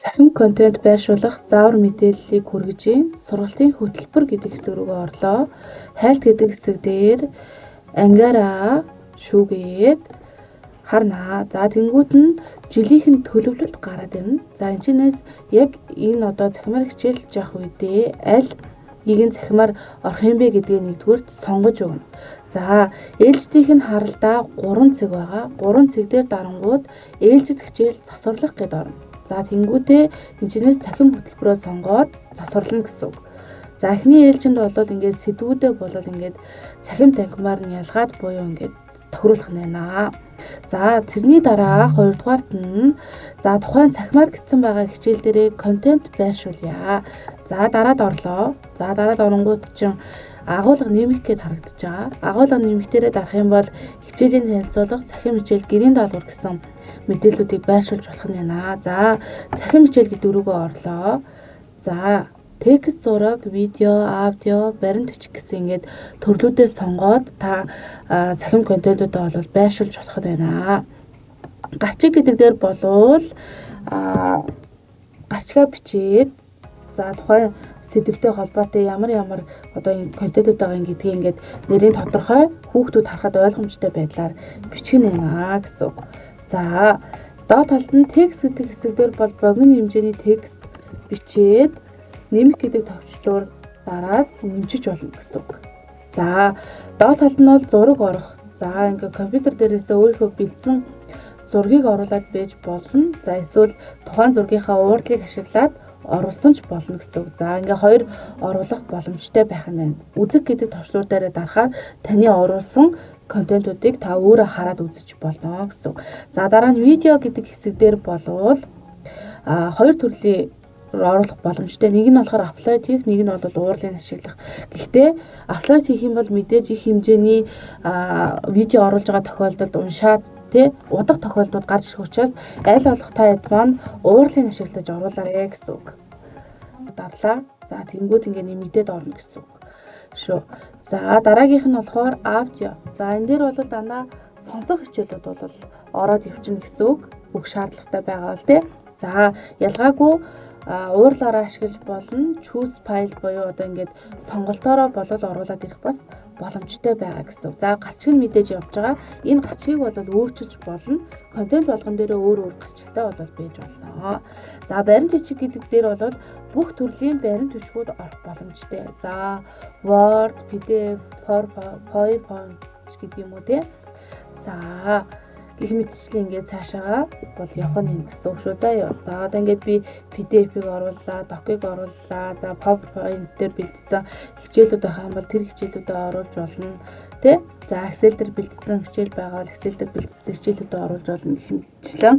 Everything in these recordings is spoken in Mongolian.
Цахим контент байршуулах заавар мэдээллийг хүргэжийн сургалтын хөтөлбөр гэдэг хэсэг рүүгээ орлоо. Хайлт гэдэг хэсэг дээр ангиараа шүүгээд харнаа. За тэнгуут нь жилийнхэн төлөвлөлт гараад ирнэ. За энэчнээс яг энэ одоо цахимаар хичээлж явах үедээ аль нэгэн цахимаар орох юм бэ гэдгийг нэгдүгürt сонгож өгнө. За ээлжидийнх нь харалдаа 3 цаг байгаа. 3 цаг дээр дарангууд ээлжид хичээл засварлах гэдээ орно. За тэнгуүтээ энэчнээс цахим хөтөлбөрөө сонгоод засварлана гэсэн үг. За эхний ээлжинд бол ингээд сэдвүүдээ болол ингээд цахим танхимаар нь ялгаад буюу ингээд тохируулах нэ. За тэрний дараа хоёрдугаарт нь за тухайн цахимаар гитсэн байгаа хичээл дээрээ контент байршуулъя. За дараад орлоо. За дараад оронгууд чинь агуулга нэмэх гээд харагдаж байгаа. Агуулга нэмэхтэрээ дарах юм бол хичээлийн танилцуулга, цахим хичээл, гэрийн даалгавар гэсэн мэдээллүүдийг байршуулж болох нь байна. За цахим хичээл гэдэг рүүгээ орлоо. За текст, зураг, видео, аудио, баримт бичих гэсэн ингээд төрлүүдээ сонгоод та цахим контентуудаа бол байршуулж болох нь байна. Гачиг гэдэг дээр болвол гачгаа бичээд за тухайн сэдвтэй холбоотой ямар одоо энэ контентууд байгаа гэдгийг ингээд нэрийн тодорхой хүүхдүүд харахад ойлгомжтой байдлаар бичих нь байна гэсэн үг. За доод талд нь текст гэдэг хэсэг дээр бол богино хэмжээний текст бичээд нэмэх гэдэг товчлуур дараад нэмжиж болно гэсэн үг. За доод талд нь бол зураг орох. За ингээд компьютер дээрээсээ өөрийнхөө бэлдсэн зургийг оруулаад байж болно. За эсвэл тухайн зургийнхаа уурдлыг ашиглаад оруулсан ч болно гэсэн үг. За ингээ хоёр оруулах боломжтой байх нь байна. Үзэг гэдэг товчлуур дээр дарахаар таны оруулсан контентуудыг та өөрөө хараад үзэж болно гэсэн үг. За дараа нь видео гэдэг хэсэг дээр болвол хоёр төрлийн оруулах боломжтой. Нэг нь болохоор апплод хийх, нэг нь бол уурлыг ашиглах. Гэхдээ апплод хийх юм бол мэдээж их хэмжээний видео оруулж байгаа тохиолдолд уншаад удах тохиолдлууд гарч ирэх учраас аль болох та хэд маань уурлыг ашиглаж оруулаарай гэсэн үг. Дарлаа. За тэнгууд ингээ нэмэгдээд орно гэсэн үг шүү. За дараагийнх нь болохоор аудио. За энэ дээр бол дандаа сонсох хичээлүүд бол ороод явчихна гэсэн үг. Бүх шаардлагатай байгаа бол За ялгаагүй уурлаараа ашиглаж болно. Choose file буюу одоо ингээд сонголтоороо болоод оруулаад ирэх бас боломжтой байгаа гэсэн үг. За гарчиг нь мэдээж явж байгаа. Энэ гарчгийг бол өөрчилж болно. Контент болгон дээрээ өөр гарчигтай бол байж болно. За баримт бичиг гэдэг дээр бол бүх төрлийн баримт бичгүүд орох боломжтой. За Word, PDF, PowerPoint гэдэг юм уу За гэх мэтчлэн ингээд цаашаа бол явах нь гэсэн үг шүү. За одоо ингээд би PDF-ийг орууллаа, Doc-ыг орууллаа. За PowerPoint дээр бэлдсэн хичээлүүд байх юм бол тэр хичээлүүдээ оруулж болно. За Excel дээр бэлдсэн хичээл байгаа бол Excel дээр бэлдсэн хичээлүүдээ оруулж болно гэх мэтчлэн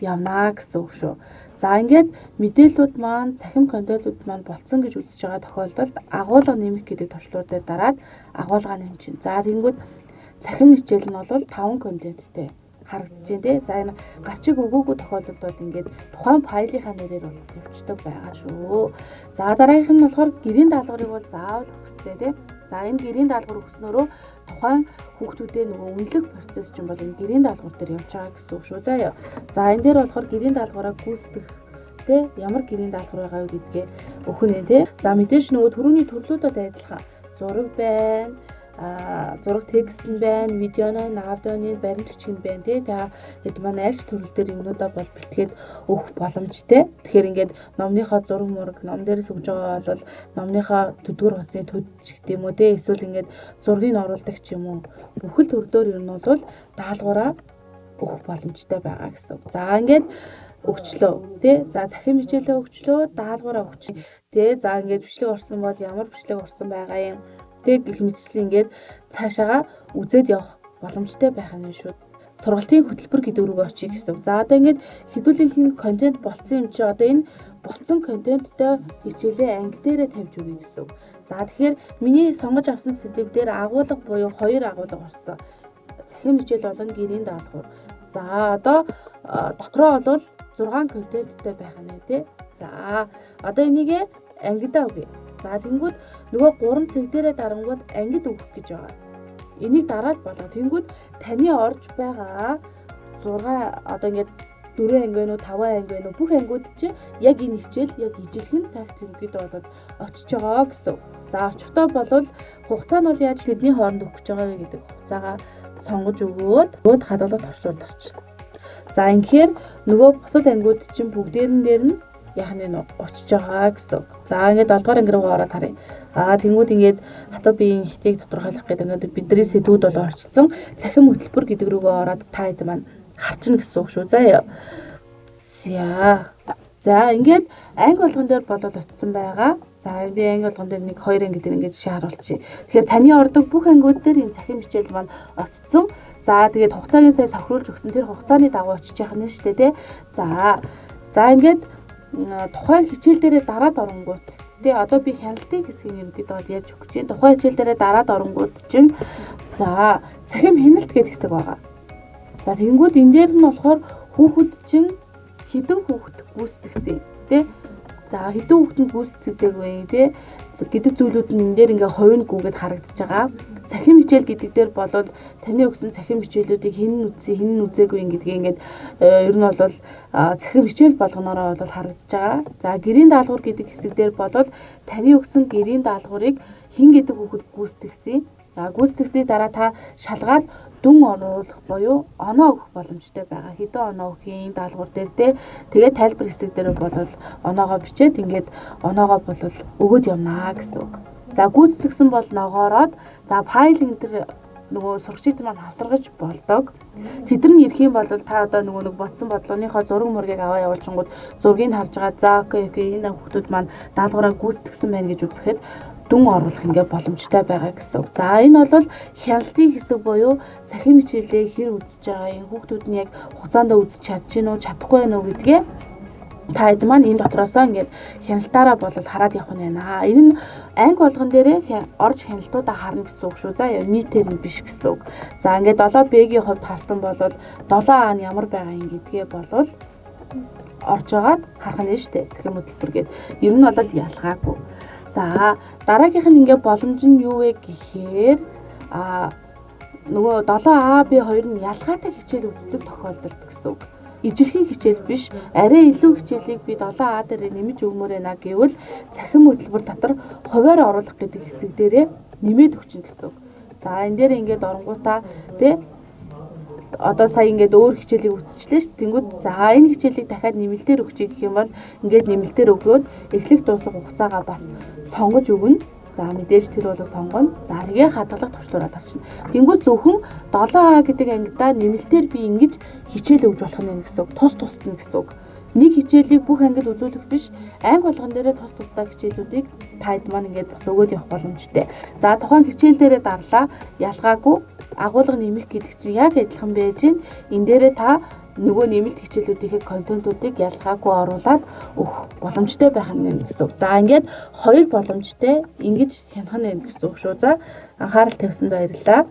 явнаа гэсэн үг шүү. За ингээд мэдээллүүд маань, цахим контентууд маань болцсон гэж үзэж байгаа тохиолдолд агуулга нэмэх гэдэг товчлуур дээр дараад агуулга нэмчин. За тэгэнгүүт цахим хичээл нь бол 5 контенттэй харагдаж байна За энэ гарчиг өгөөгүй тохиолдолд бол ингээд тухайн файлынхаа нэрээр бол явчихдаг байгаа шүү. За дараагийнх нь болохоор гэрийн даалгаврыг бол заавал өгөхтэй За энэ гэрийн даалгавар өгснөөрөө тухайн хүүхдүүдээ нөгөө үнэлэх процесс чинь бол энэ гэрийн даалгавар дээр явж байгаа гэсэн үг шүү. За энэ дээр болохоор гэрийн даалгавраа гүйцэтгэх ямар гэрийн даалгавар байгаа вэ гэдгээ өгнө За мэдээж нөгөө төрөүний төрлүүдэд адилхан зураг байна зураг текст нь байна, видеоны, аудионы, баримт бичиг нь байна За хэд манай аль төрөл дээр юмнуудаа бол бэлтгээд өгөх боломжтой. Тэгэхээр ингээд номныхоо зураг мураг ном дээрээс өгж байгаа бол номныхоо төдгөр хосны төдч гэдэг юм уу эсвэл ингээд зургийг оруулдаг ч юм уу. Бүхэл төрлөөр ер нь бол даалгавраа өгөх боломжтой байгаа гэсэн үг. За ингээд өгчлөө За захин хичээлээ өгчлөө, даалгавраа өгч За ингээд бичлэг орсон бол ямар бичлэг орсон байгаа юм гэх мэтчлэн ингээд цаашаага үзээд явах боломжтой байх нь шүү. Сургалтын хөтөлбөр гэдэг рүүгээ очие гэсэн үг. За одоо ингээд хэдүүлийнх нь контент болцсон юм чи одоо энэ болцсон контенттой хичээлээ анги дээрээ тавьж өгье гэсэн үг. За тэгэхээр миний сонгож авсан сэдвээр агуулга буюу 2 агуулга орсон. Цахим хичээл болон гэрийн даалгавар. За одоо дотроо бол 6 контенттэй байх нь За одоо энийг ангидаа өгье. За тэнгүүд нөгөө 3 цаг дээрээ дарангууд ангид өгөх гэж байгаа. Энийг дараад болго. Тэнгүүд таны орж байгаа 6 одоо ингээд 4 анги байна уу 5 анги байна уу бүх ангиуд чинь яг энэ хичээл яг ижилхэн цагт ерөнхийдөө бол очиж байгаа гэсэн. За очихдоо болвол хугацаа нь бол яаж тэдний хооронд өгч байгаа вэ гэдэг хугацаагаа сонгож өгөөд хадгалах туршлууд орчихно. За ингэхээр нөгөө бусад ангиуд чинь бүгдээрэн дээр нь яханы очиж байгаа гэсэн. За ингээд 7 дугаар анги руу ороод харъя. Тэнгүүд ингээд хатуу биеийн хитийг тодорхойлох гэдэг ингээд бидний сэдвүүд бол орчилсон цахим хөтөлбөр гэдэг рүүгээ ороод та хэд маань харчна гэсэн үг шүү. За ингээд анги болгон дээр болол очсон байгаа. За би анги болгон дээр 1 2 анги дээр ингээд жишээ харуулчих. Тэгэхээр таны ордог бүх ангиуд дээр энэ цахим хичээл маань очсон. За тэгээд хугацааг сая сохируулж өгсөн тэр хугацааны дагуу очиж яах нь шүү дээ. За ингээд тухайн хичээл дээрээ дараад оронгууд одоо би хяналтын хэсгийг ерөнхийдөө бол яаж өгч чинь тухайн хичээл дээрээ дараад оронгууд чинь за цахим хяналт гэдэг хэсэг байгаа. За тэгэнгүүт энэ дээр нь болохоор хүүхэд чинь хэдэн хүүхэд гүйцэтгсэн тий. За хэдэн хүүхэнд гүйцэтгэдэг вэ тий гэдэг зүйлүүд нь энэ дээр ингээ хувийн гүгээд харагдаж байгаа. Цахим хичээл гэдэг дээр болвол таны өгсөн цахим хичээлүүдийг хэн нь үзсэн, хэн нь үзээгүй гэдгийг ингээд ер нь бол цахим хичээл болгоноороо бол харагдаж байгаа. За гэрийн даалгавар гэдэг хэсэг дээр болвол таны өгсөн гэрийн даалгаврыг хэн гэдэг хүүхэд гүйцэтгсэн. Гүйцэтгсний дараа та шалгаад дүн оруулах буюу оноо өгөх боломжтой байгаа. Хэдэн оноо өгөх даалгавар дээр тэгээд тайлбар хэсэг дээр болвол оноогоо бичээд ингээд оноогоо болвол өгөөд явнаа гэсэн үг. За гүйцэтгсэн бол ногоороод за файл энэ төр нөгөө сурагчид маань хавсаргаж болдог. Тэдэр нь ирэх юм бол та одоо нөгөө нэг ботсон бодлооныхоо зураг мөргийг аваа явуулчингууд зургийг харж байгаа. За окей энэ хүүхдүүд маань даалгавраа гүйцэтгсэн байна гэж үзэхэд дүн оруулах ингээ боломжтой байгаа гэсэн үг. За энэ бол хяналтын хэсэг буюу цахим хичээлээ хэр үзэж байгаа энэ хүүхдүүд нь яг хугацаанд үзэж чадчихна уу, чадахгүй байна уу гэдгээ та хэд маань энэ дотроосоо ингээд хяналтаараа болол хараад явах нь байна. Энэ нь анги болгон дээрээ орж хяналтуудаа харна гэсэн үг шүү. За нийтээр нь биш гэсэн үг. За ингээд 7Б-ийн хувьд харсан бол 7А нь ямар байгаа юм гэдгээ болвол орж агаад харах нь шүү дээ. Цахим хөтөлбөр гээд ер нь бол ялгаагүй. За дараагийнх нь ингээд боломж нь юу вэ гэхээр нөгөө 7А-Б2 нь ялгаатай хичээл үздэг тохиолдолд гэсэн үг. Ижилхэн хичээл биш, арай илүү хичээлийг би 7А дээр нэмж өгмөр байна гэвэл цахим хөтөлбөр дотор хуваар оруулах гэдэг хэсэг дээрээ нэмээд өгчин гэсэн үг. За энэ дээр ингээд оронгуудаа одоо сая ингээд өөр хичээлийг үзчихлээ ш. Тэнгүүд за энэ хичээлийг дахиад нэмэлтээр өгчий гэх юм бол ингээд нэмэлтээр өгөөд эхлэх дуусах хугацаагаа бас сонгож өгнө. За мэдээж тэр бол сонгоно. За нэгээ хадгалах туршлаараа тарчна. Тэнгүүд зөвхөн 7А гэдэг ангидаа нэмэлтээр би ингэж хичээл өгж болох нь гэсэн үг. Тус нь гэсэн үг. Нэг хичээлийг бүх ангид үзүүлэх биш, анги болгон дээрээ тусдаа хичээлүүдийг таад маань ингээд бас өгөөд явах боломжтой. За тухайн хичээл дээрээ дарлаа ялгаагүй агуулга нэмэх гэдэг чинь яг адилхан байж гин. Энэ дээрээ та нөгөө нэмэлт хичээлүүдийн контентуудыг ялгаагүй оруулаад өгөх боломжтой байх юм гэсэн үг. За ингээд 2 боломжтой ингэж хянах нь гэсэн үг шүү. За анхаарал тавьсанд баярлалаа.